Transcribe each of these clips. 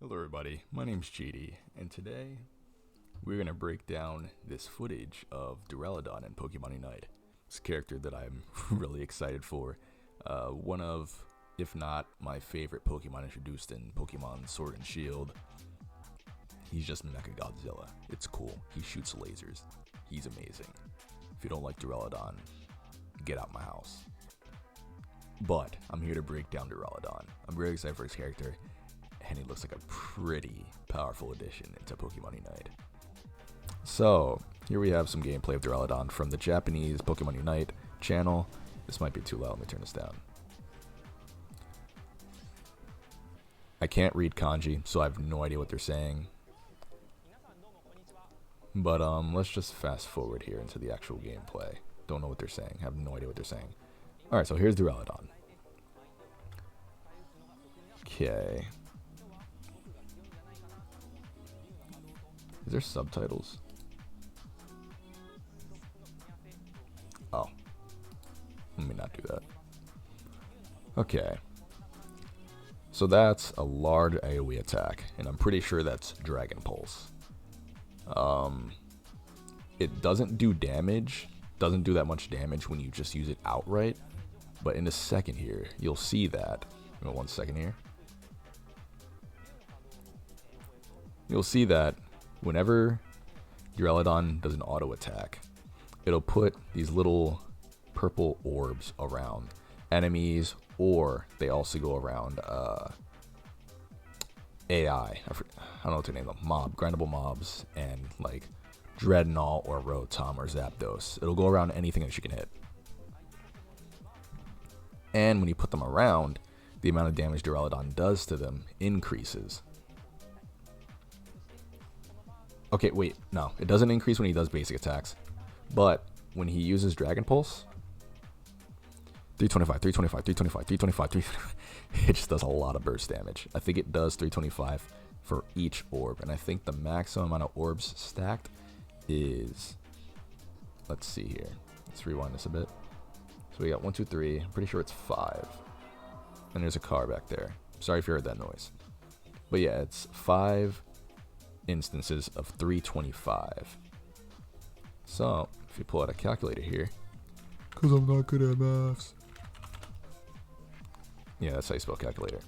Hello everybody, my name's Cheaty, and today we're going to break down this footage of Duraludon in Pokemon Unite. This character that I'm really excited for. One of, if not my favorite Pokemon introduced in Pokemon Sword and Shield. He's just Mecha Godzilla. It's cool. He shoots lasers. He's amazing. If you don't like Duraludon, get out my house. But I'm here to break down Duraludon. I'm very excited for his character. And he looks like a pretty powerful addition into Pokemon Unite. So, here we have some gameplay of Duraludon from the Japanese Pokemon Unite channel. This might be too loud, let me turn this down. I can't read kanji, so I have no idea what they're saying. But let's just fast forward here into the actual gameplay. Don't know what they're saying, have no idea what they're saying. Alright, so here's Duraludon. Okay. Is there subtitles? Oh. Let me not do that. Okay. So that's a large AoE attack, and I'm pretty sure that's Dragon Pulse. It doesn't do damage, doesn't do that much damage when you just use it outright, but in a second here, you'll see that. Give me 1 second here. You'll see that whenever Duraludon does an auto attack, it'll put these little purple orbs around enemies, or they also go around AI. I don't know what to name them. Grindable mobs, and like Dreadnought or Rotom or Zapdos. It'll go around anything that you can hit. And when you put them around, the amount of damage Duraludon does to them increases. Okay, wait, no. It doesn't increase when he does basic attacks. But when he uses Dragon Pulse, 325, 325, 325, 325, 325. It just does a lot of burst damage. I think it does 325 for each orb. And I think the maximum amount of orbs stacked is... Let's see here. Let's rewind this a bit. So we got 1, 2, 3. I'm pretty sure it's 5. And there's a car back there. Sorry if you heard that noise. But yeah, it's 5 instances of 325. So if you pull out a calculator here, because I'm not good at maths. Yeah, that's how you spell calculator.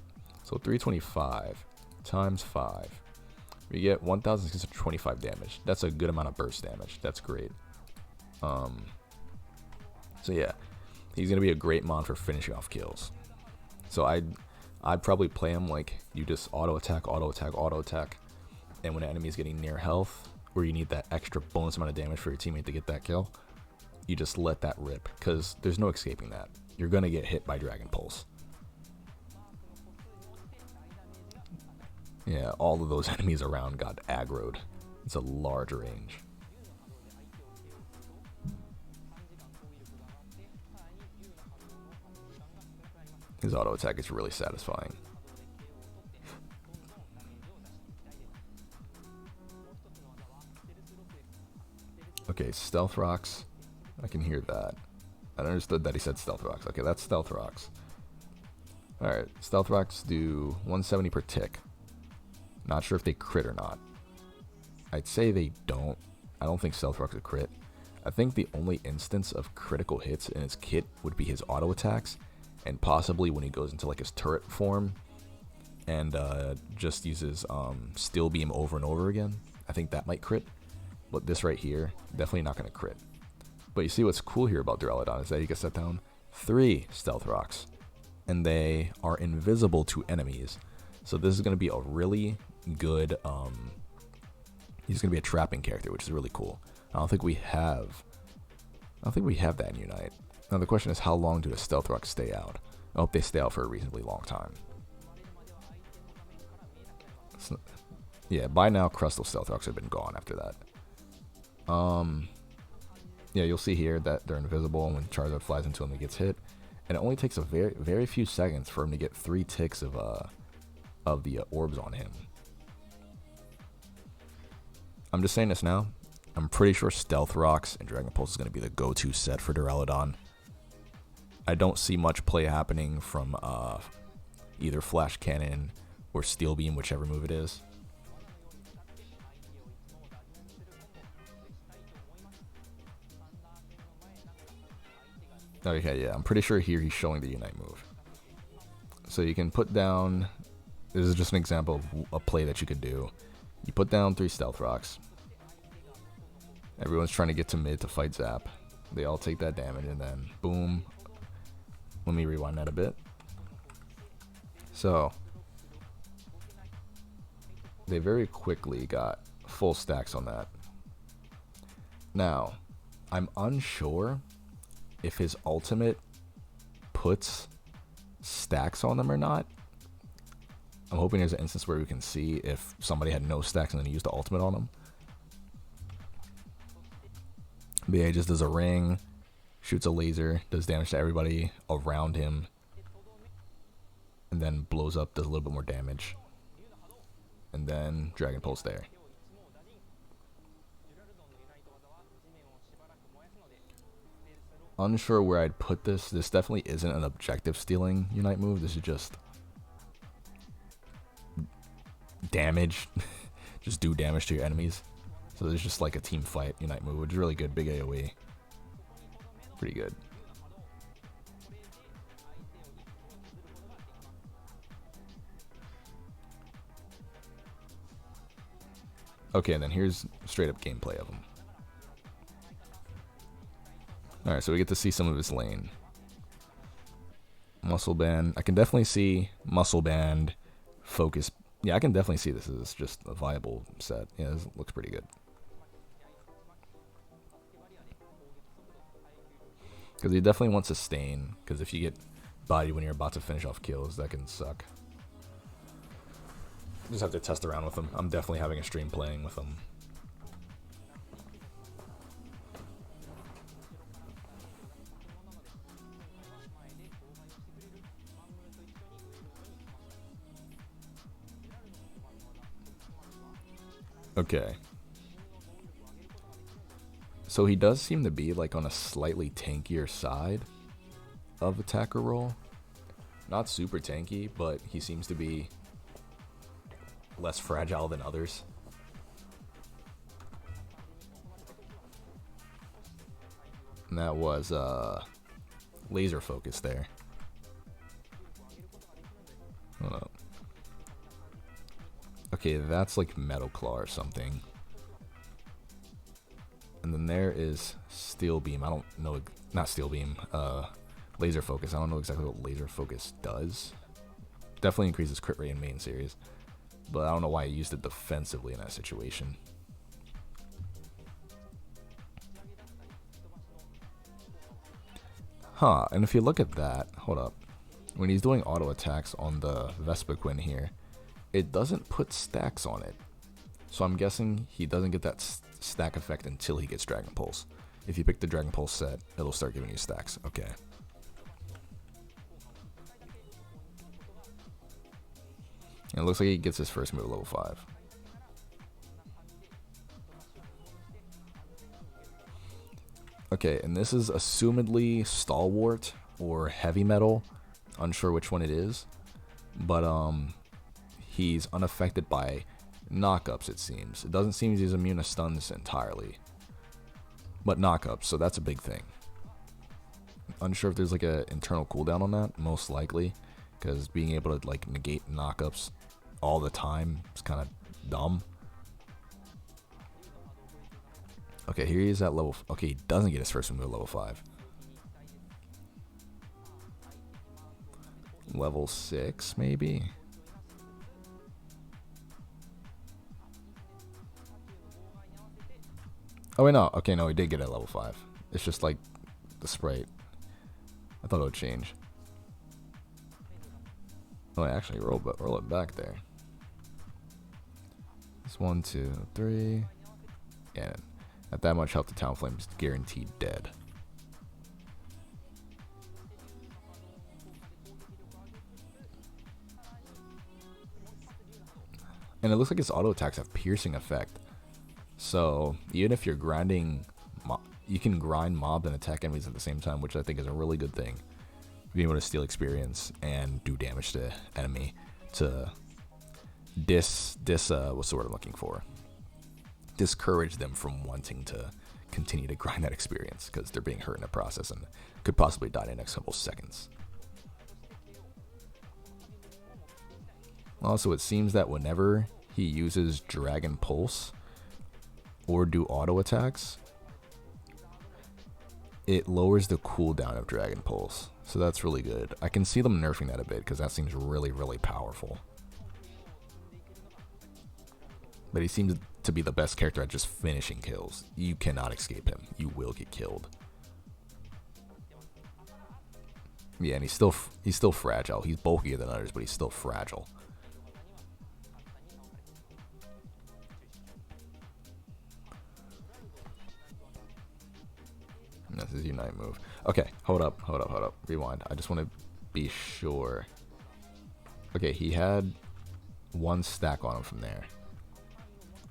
So 325 times 5, we get 1,625 damage. That's a good amount of burst damage. That's great. So yeah, he's gonna be a great mon for finishing off kills. So I'd probably play him like you just auto attack, auto attack, auto attack. And when an enemy is getting near health, where you need that extra bonus amount of damage for your teammate to get that kill, you just let that rip, because there's no escaping that. You're going to get hit by Dragon Pulse. Yeah, all of those enemies around got aggroed. It's a large range. His auto attack is really satisfying. Okay, Stealth Rocks. I can hear that. I understood that he said Stealth Rocks. Okay, that's Stealth Rocks. Alright, Stealth Rocks do 170 per tick. Not sure if they crit or not. I'd say they don't. I don't think Stealth Rocks are crit. I think the only instance of critical hits in his kit would be his auto attacks, and possibly when he goes into like his turret form and just uses Steel Beam over and over again. I think that might crit. But this right here, definitely not going to crit. But you see what's cool here about Duraludon is that he can set down 3 Stealth Rocks. And they are invisible to enemies. So this is going to be a really good... he's going to be a trapping character, which is really cool. I don't think we have that in Unite. Now the question is, how long do the Stealth Rocks stay out? I hope they stay out for a reasonably long time. Yeah, by now, Crustal Stealth Rocks have been gone after that. Yeah, you'll see here that they're invisible when Charizard flies into him, he gets hit, and it only takes a very few seconds for him to get 3 ticks of the orbs on him. I'm just saying this now. I'm pretty sure Stealth Rocks and Dragon Pulse is going to be the go-to set for Duraludon. I don't see much play happening from either Flash Cannon or Steel Beam, whichever move it is. Okay, yeah, I'm pretty sure here he's showing the Unite move. So you can put down, this is just an example of a play that you could do. You put down 3 Stealth Rocks. Everyone's trying to get to mid to fight Zap. They all take that damage, and then boom. Let me rewind that a bit. So they very quickly got full stacks on that. Now, I'm unsure if his ultimate puts stacks on them or not. I'm hoping there's an instance where we can see if somebody had no stacks and then he used the ultimate on them. But yeah, he just does a ring, shoots a laser, does damage to everybody around him, and then blows up, does a little bit more damage. And then Dragon Pulse there. Unsure where I'd put this. This definitely isn't an objective stealing Unite move. This is just damage. Just do damage to your enemies. So there's just like a team fight Unite move, which is really good. Big AoE. Pretty good. Okay, and then here's straight up gameplay of him. Alright, so we get to see some of his lane. Muscle Band. I can definitely see Muscle Band, Focus. Yeah, I can definitely see this is just a viable set. Yeah, this looks pretty good. Because he definitely wants Sustain, because if you get bodied when you're about to finish off kills, that can suck. Just have to test around with him. I'm definitely having a stream playing with him. Okay. So he does seem to be like on a slightly tankier side of attacker role. Not super tanky, but he seems to be less fragile than others. And that was laser focus there. Hold up. Okay, that's like Metal Claw or something. And then there is Steel Beam. I don't know, not Steel Beam, Laser Focus. I don't know exactly what Laser Focus does. Definitely increases crit rate in main series. But I don't know why I used it defensively in that situation. Huh, and if you look at that, hold up. When he's doing auto attacks on the Vespiquen here, it doesn't put stacks on it. So I'm guessing he doesn't get that stack effect until he gets Dragon Pulse. If you pick the Dragon Pulse set, it'll start giving you stacks. Okay. And it looks like he gets his first move level 5. Okay, and this is assumedly Stalwart or Heavy Metal. Unsure which one it is. But he's unaffected by knockups, it seems. It doesn't seem he's immune to stuns entirely. But knockups, so that's a big thing. Unsure if there's like an internal cooldown on that, most likely. Because being able to like negate knockups all the time is kind of dumb. Okay, here he is at level... Okay, he doesn't get his first move at level 5. Level 6, maybe? Oh, wait, no. Okay, no, he did get it at level 5. It's just like the sprite. I thought it would change. Oh, actually, roll it back there. It's 1, 2, 3. And at that much health, the Talonflame is guaranteed dead. And it looks like his auto attacks have piercing effect. So even if you're grinding, you can grind mob and attack enemies at the same time, which I think is a really good thing. Being able to steal experience and do damage to enemy to what's the word I'm looking for? Discourage them from wanting to continue to grind that experience because they're being hurt in the process and could possibly die in the next couple seconds. Also, it seems that whenever he uses Dragon Pulse or do auto attacks, it lowers the cooldown of Dragon Pulse. So that's really good. I can see them nerfing that a bit because that seems really, really powerful. But he seems to be the best character at just finishing kills. You cannot escape him. You will get killed. Yeah, and he's still fragile. He's bulkier than others, but he's still fragile. That's his Unite move. Okay, hold up. Rewind. I just want to be sure. Okay, he had 1 stack on him from there.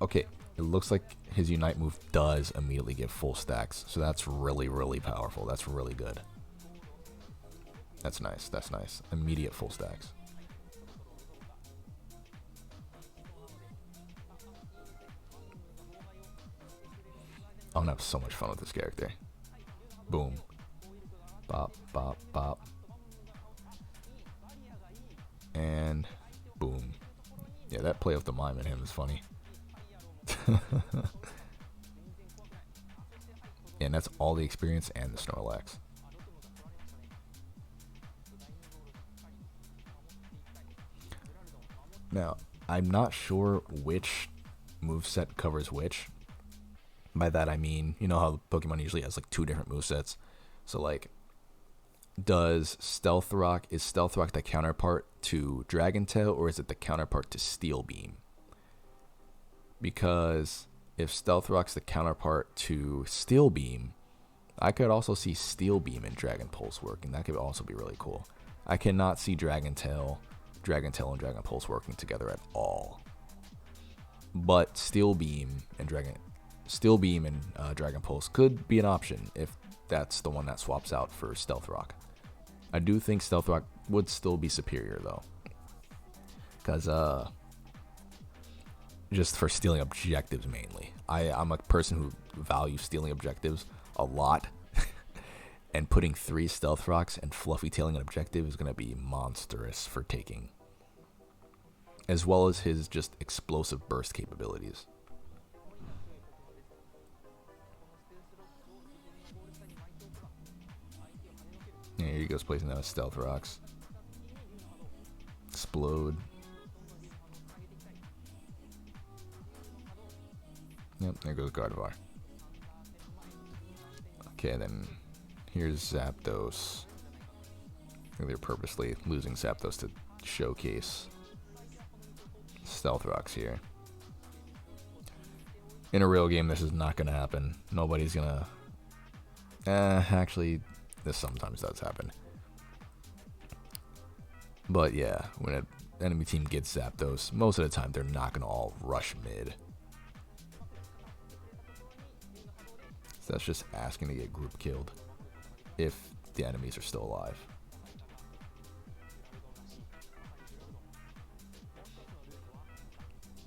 Okay, it looks like his Unite move does immediately give full stacks. So that's really, really powerful. That's really good. That's nice. That's nice. Immediate full stacks. I'm gonna have so much fun with this character. Boom. Bop, bop, bop. And boom. Yeah, that play with the mime in him is funny. And that's all the experience and the Snorlax. Now, I'm not sure which moveset covers which. By that I mean, you know how Pokemon usually has like 2 different movesets. So like, is Stealth Rock the counterpart to Dragon Tail, or is it the counterpart to Steel Beam? Because if Stealth Rock's the counterpart to Steel Beam, I could also see Steel Beam and Dragon Pulse working. That could also be really cool. I cannot see Dragon Tail and Dragon Pulse working together at all. But Steel Beam and Dragon Pulse could be an option if that's the one that swaps out for Stealth Rock. I do think Stealth Rock would still be superior though, because just for stealing objectives mainly. I'm a person who values stealing objectives a lot, and putting 3 Stealth Rocks and fluffy tailing an objective is going to be monstrous for taking, as well as his just explosive burst capabilities. Yeah, here he goes placing those Stealth Rocks. Explode. Yep, there goes Gardevoir. Okay, then here's Zapdos. I think they're purposely losing Zapdos to showcase Stealth Rocks here. In a real game, this is not going to happen. Nobody's going to... actually, this sometimes does happen. But yeah, when an enemy team gets Zapdos, most of the time they're not going to all rush mid. So that's just asking to get group killed if the enemies are still alive.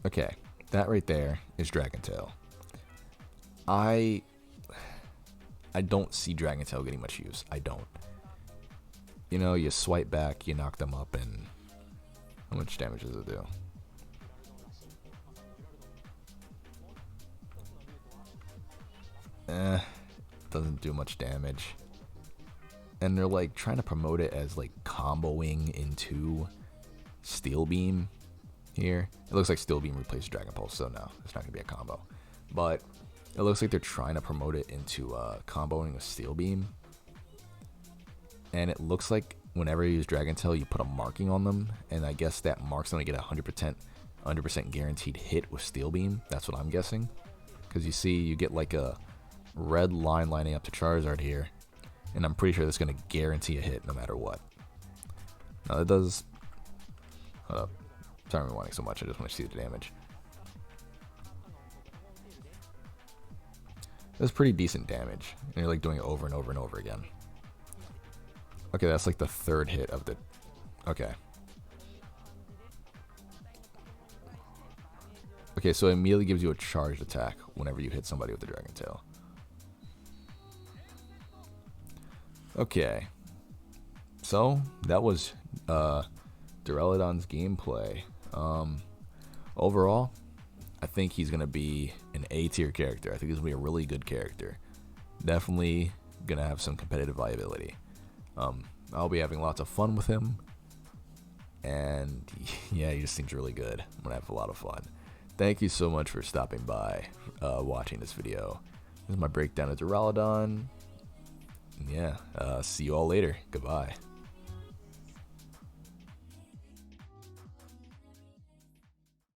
Okay, that right there is Dragon Tail. I don't see Dragon Tail getting much use. I don't. You know, you swipe back, you knock them up, and how much damage does it do? Doesn't do much damage. And they're like trying to promote it as like comboing into Steel Beam here. It looks like Steel Beam replaced Dragon Pulse, so no, it's not gonna be a combo. But it looks like they're trying to promote it into comboing with Steel Beam. And it looks like whenever you use Dragon Tail, you put a marking on them, and I guess that mark's gonna get a 100% guaranteed hit with Steel Beam. That's what I'm guessing, because you see, you get like a red line lining up to Charizard here, and I'm pretty sure that's gonna guarantee a hit no matter what. Now that does. Hold up. Sorry I'm rewinding so much. I just want to see the damage. That's pretty decent damage, and you're like doing it over and over and over again. Okay, that's like the 3rd hit of the... Okay. Okay, so it immediately gives you a charged attack whenever you hit somebody with the Dragon Tail. Okay. So, that was Duraludon's gameplay. Overall, I think he's going to be an A-tier character. I think he's going to be a really good character. Definitely going to have some competitive viability. I'll be having lots of fun with him. And yeah, he just seems really good. I'm going to have a lot of fun. Thank you so much for stopping by, watching this video. This is my breakdown of Duraludon. Yeah, see you all later. Goodbye.